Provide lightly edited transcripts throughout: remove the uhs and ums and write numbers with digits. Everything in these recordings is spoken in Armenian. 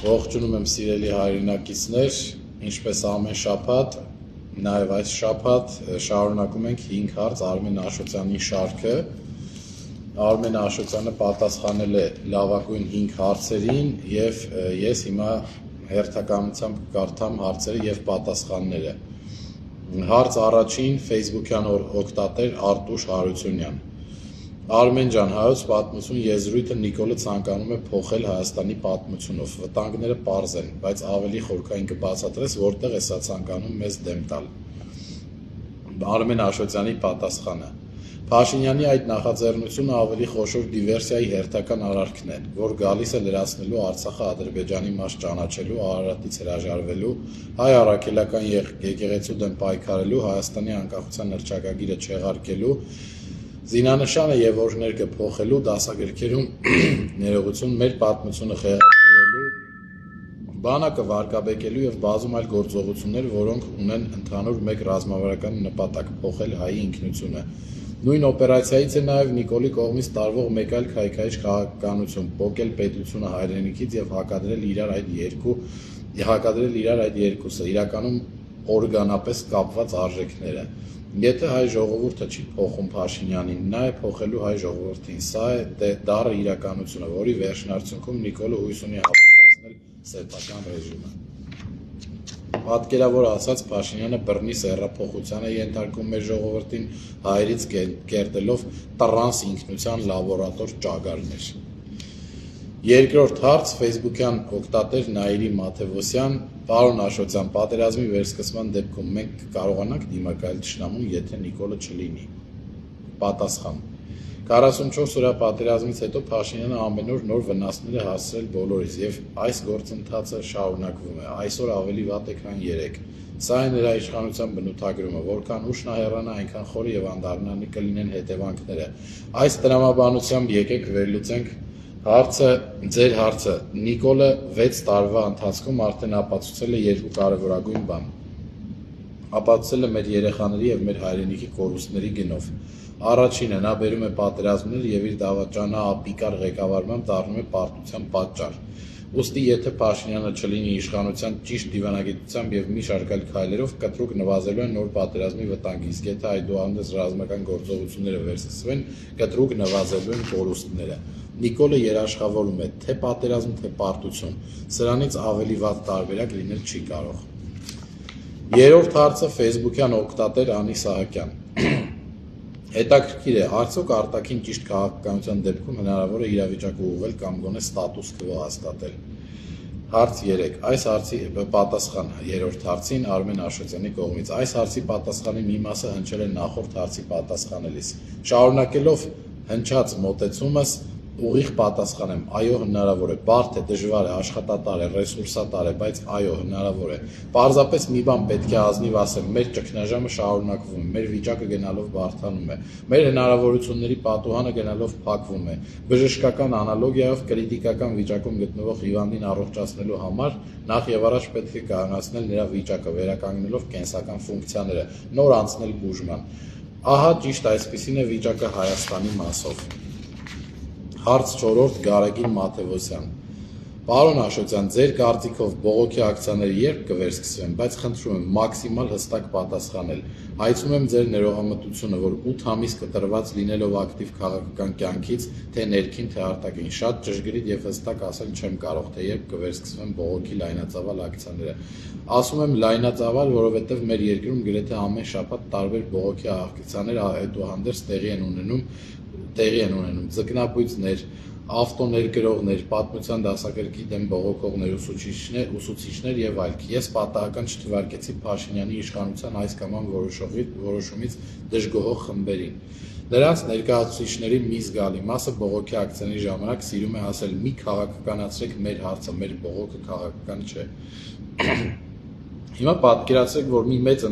Ողջունում եմ սիրելի հայրենակիցներ, ինչպես ամեն շաբաթ, նաև այս շաբաթ շարունակում ենք 5 հարց Արմեն Աշոտյանի շարքը։ Արմեն Աշոտյանը պատասխանել է լավագույն 5 հարցերին եւ ես հիմա հերթականությամբ կարդամ հարցերը եւ պատասխանները։ Հարց առաջին Facebook-յան օգտատեր Արտուշ Հարությունյան։ Արմեն ջան, հայոց պատմություն եզրույթը Նիկոլը ցանկանում է փոխել Հայաստանի պատմությունով։ Վտանգները պարզ են, բայց ավելի խորքային կբացատրես, որտեղ է սա ցանկանում մեզ դեմ տալ։ Արմեն Աշոտյանի պատասխանը։ Փաշինյանի այդ նախաձեռնությունը ավելի խոշոր դիվերսիայի հերթական արարքն է, որ գալիս է լրացնելու Արցախը Ադրբեջանի մաս ճանաչելու, Արարատից հրաժարվելու, հայ առաքելական եկեղեցու դեմ պայքարելու, Հայաստանի անկախության հռչակագիրը չեղարկելու, զինանշանը եւ օրհներգը փոխելու, դասագրքերում ներողություն մեր պատմությունը խեղաթյուրելու, բանակը վարկաբեկելու եւ բազում այլ գործողություններ, որոնք ունեն ընդհանուր մեկ ռազմավարական նպատակ՝ փոխել հայի ինքնությունը։ Նույն օպերացիայից է նաև Նիկոլի կողմից տարվող մեկ այլ քայքայիչ քաղաքականություն՝ փոկել պետությունը հայրենիքից եւ հակադրել իրար այդ երկուսը, իրականում օրգանապես կապված արժեքները։ Եթե հայ ժողովուրդը չի փոխում Փաշինյանին, նա է փոխելու հայ ժողովրդին։ Սա է դառը իրականությունը, որի վերջնարդյունքում Նիկոլը հույս ունի հավաքացնել սեփական ռեժիմը։ Պատկերավոր ասած, Փաշինյանը բռնի սեռափոխության է ենթարկում մեր ժողովրդին, հայերից կերտելով տրանս ինքնության լաբորատոր ճագարներ։ Երկրորդ հարց Facebook-յան օգտատեր Նաիրի Մաթևոսյան։ Պարոն Աշոտյան, պատերազմի վերսկսման դեպքում մենք կարողանանք դիմակայել թշնամուն, եթե Նիկոլը չլինի։ Պատասխան։ 44 օրյա պատերազմից հետո Փաշինյանը ամեն օր նոր վնասներ է հասցրել բոլորիս եւ այս գործընթացը շարունակվում է։ Այսօր ավելի վատ է, քան 3։ Սա է նրա իշխանության բնութագրումը, որքան ուշ նա հեռանա, այնքան խորը եւ անդառնալի կլինեն հետևանքները։ Այս տրամաբանությամբ եկեք վերլուծենք ձեր հարցը։ Նիկոլը 6 տարվա ընթացքում արդեն ապացուցել է երկու կարևորագույն բան։ Ապացուցել է մեր երեխաների եւ մեր հայրենիքի կորուստների գնով։ Առաջինը նա բերում է պատերազմներ եւ իր դավաճանապիկար ղեկավարմամբ դառնում է պարտության պատճառ։ Ուստի եթե Փաշինյանը չլինի իշխանության ճիշտ դիվանագիտությամբ եւ մի շարք այլ քայլերով կտրուկ նվազելու են նոր պատերազմի վտանգը, իսկ եթե այդուհանդերձ ռազմական գործողությունները վերսկսվեն, կտրուկ նվազելու են կորուստները։ Նիկոլը երաշխավորում է թե պատերազմ, թե պարտություն։ Սրանից ավելի վատ տարբերակ լինել չի կարող։ Երրորդ հարցը Facebook-յան օգտատեր Անի Սահակյան։ Հետաքրքիր է, արդյոք արտաքին ճիշտ քաղաքականության դեպքում հնարավոր է իրավիճակը ուղղել կամ գոնե ստատուս քվո հաստատել։ Հարց 3. Այս հարցի պատասխան երրորդ հարցին Արմեն Աշոտյանի կողմից։ Այս հարցի պատասխանի մի մասը հնչել է նախորդ հարցի պատասխանելիս։ Շարունակելով հնչած մոտեցումս ուղիղ պատասխան եմ, այո, հնարավոր է, բարդ է, դժվար է, աշխատատար է, ռեսուրսատար է, բայց այո, հնարավոր է։ Պարզապես մի բան պետք է ազնիվ ասեմ, մեր ճգնաժամը շարունակվում է, մեր վիճակը գնալով բարդանում է, մեր հնարավորությունների պատուհանը գնալով փակվում է։ Բժշկական անալոգիայով կրիտիկական վիճակում գտնվող հիվանդին առողջացնելու համար նախ եւ առաջ պետք է կայունացնել նրա վիճակը, վերականգնելով կենսական ֆունկցիաները, նոր անցնել բուժման։ Ահա ճիշտ այսպիսին է վիճակը Հայաստանի մասով։ Հարց 4. Գարեգին Մաթևոսյան։ Պարոն Աշոտյան, ձեր կարծիքով բողոքի ակցիաները երբ կվերսկսվեն, բայց խնդրում եմ մաքսիմալ հստակ պատասխանել։ Հայցում եմ ձեր ներողամտությունը, որ 8 ամիս կտրված լինելով ակտիվ քաղաքական կյանքից, թե ներքին, թե արտաքին, շատ ճշգրիտ եւ հստակ ասել չեմ կարող, թե երբ կվերսկսվեն բողոքի լայնածավալ ակցիաները։ Ասում եմ լայնածավալ, որովհետեւ մեր երկրում գրեթե ամեն շաբաթ տարբեր բողոքի ակցիաներ այդուհանդերձ տեղի են ունենում ձկնաբույծներ, ավտոներգրողներ, պատմության դասագրքի դեմ բողոքողներ, ուսուցիչներ եւ այլք։ Ես պատահական չթվարկեցի Փաշինյանի իշխանության այս կամ այն որոշումից դժգոհող խմբերին։ Նրանց ներկայացուցիչների մի զգալի մասը բողոքի ակցիաների ժամանակ սիրում է ասել՝ մի քաղաքականացրեք մեր հարցը, մեր բողոքը քաղաքական չէ։ Հիմա պատկերացրեք, որ մի մեծ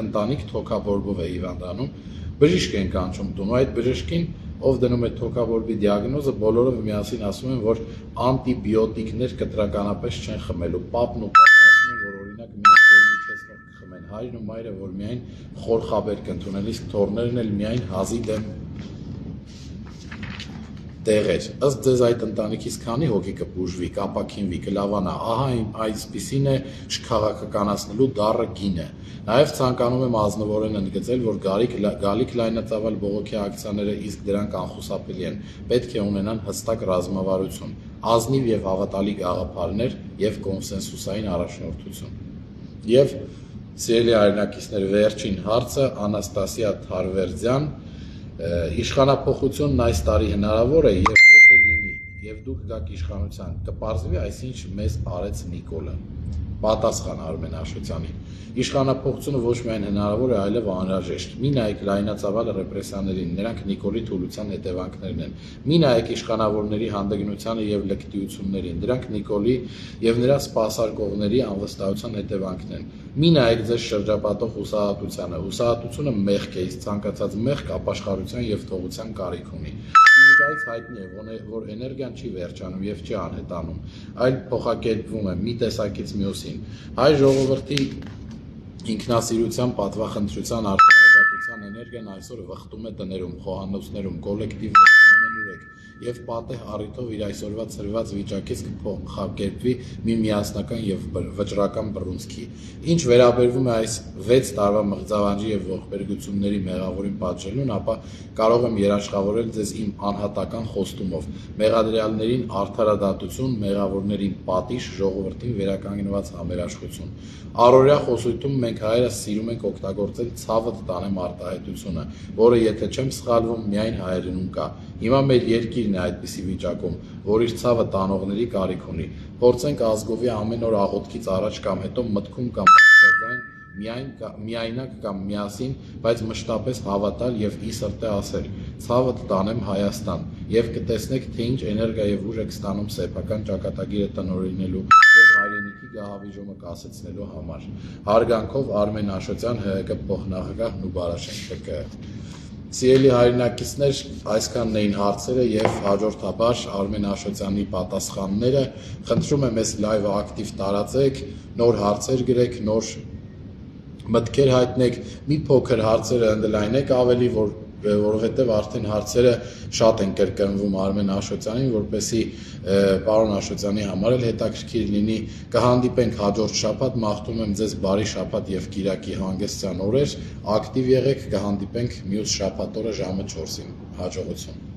ընտանիք թոքաբորբով է հիվանդանում, բժիշկ են կանչում տուն, այդ բժշկին ով դնում է թոքաբորբի դիագնոզը, բոլորը միասին ասում են, որ անտիբիոտիկներ կտրականապես չեն խմելու։ Պապն ու պապը ասում են, որ օրինակ միայն վերմիջեցնող կխմեն, հայրն ու մայրը, որ միայն խորխաբեր կընդունեն, իսկ թոռներն էլ միայն հազի դեմ տեղեր, ըստ ձեզ այդ ընտանիքից քանի հոգի կբուժվի, կապակինվի, կլավանա, ահա այսպիսին է չքաղաքականացնելու դառը գինը։ Նաև ցանկանում եմ ազնվորեն ընդգծել, որ գալիք լայնածավալ բողոքի ակցիաները իսկ դրանք անխուսափելի են, պետք է ունենան հստակ ռազմավարություն, ազնիվ եւ հավատալի գաղափարներ եւ կոնսենսուսային առաջնորդություն։ Եվ սիրելի հայրենակիցներ, վերջին հարցը Անաստասիա Թարվերդյան, իշխանափոխությունն այս տարի հնարավոր է եւ եթե լինի եւ դուք գաք իշխանության, կպարզվի այսինչ մեզ արեց Նիկոլը։ Պատասխան Արմեն Աշոտյանի. Իշխանափոխությունը ոչ միայն հնարավոր է, այլև անհրաժեշտ։ Մի նայեք լայնածավալ ռեպրեսիաներին, նրանք Նիկոլի թուլության հետևանքներն են։ Մի նայեք իշխանավորների հանդգնությանը եւ լկտիություններին, դրանք Նիկոլի եւ նրա սպասարկողների անվստահության հետևանքն են։ Մի նայեք ձեզ շրջապատող հուսահատությանը։ Հուսահատությունը մեղք է, իսկ ցանկացած մեղք ապաշխարության եւ թողության կարիք ունի։ Ֆիզիկայից հայտնի է, որ էներգիան չի վերջանում եւ չի անհետանում, այլ փոխակերպվում է մի տեսակից մյուսին։ Հայ ժողովրդի ինքնասիրության, պատվախնդրության, արդարադատության էներգիան այսօր վխտում է տներում, խոհանոցներում, կոլեկտիվներում, ամենուրեք եւ պատեհ առիթով իր այսօրվա ծրված վիճակից կփոխակերպվի մի միասնական եւ վճռական բռունցքի։ Ինչ վերաբերվում է այս 6 տարվա մղձավանջի եւ ողբերգությունների մեղավորին պատժելուն, ապա կարող եմ երաշխավորել ձեզ իմ անհատական խոստումով. մեղադրյալներին արդարադատություն, մեղավորներին պատիժ, ժողովրդին վերականգնված համերաշխություն։ Առօրյա խոսույթում մենք հայերս սիրում ենք օգտագործել ցավը տանեմ արտահայտությունը, որը եթե չեմ սխալվում, միայն հայերենում կա։ Հիմա մեր երկիրն է այդպիսի վիճակում, որ իր ցավը տանողների կարիք ունի։ Փորձենք ազգովի ամեն օր աղոթքից առաջ կամ հետո մտքում կամ բարձրաձայն միայնակ կամ միասին, բայց մշտապես հավատալ եւ ի սրտե ասել. ցավը տանեմ Հայաստան, եւ կտեսնեք, թե ինչ էներգիա եւ ուժ եք ստանում սեփական ճակատագիրը տնօրինելու եւ հայրենիքի գահավիժումը կասեցնելու համար։ Հարգանքով Արմեն Աշոտյան, ՀՀԿ փոխնախագահ Նուբարաշեն ՀԿ։ Սիրելի հայրենակիցներ, այսքանն էին հարցերը եւ հաջորդաբար Արմեն Աշոտյանի պատասխանները։ Խնդրում եմ այս լայվը ակտիվ տարածեք, նոր հարցեր գրեք, նոր մտքեր հայտնեք, մի փոքր հարցերը ընդլայնեք ավելի, որովհետև արդեն հարցերը շատ են կրկնվում Արմեն Աշոտյանին, որպեսզի պարոն Աշոտյանի համար էլ հետաքրքիր լինի։ Կհանդիպենք հաջորդ շաբաթ, մաղթում եմ ձեզ բարի շաբաթ եւ կիրակի հանգստյան օրեր, ակտիվ եղեք, կհանդիպենք մյուս շաբաթ օրը ժամը 4-ին։ Հաջողություն։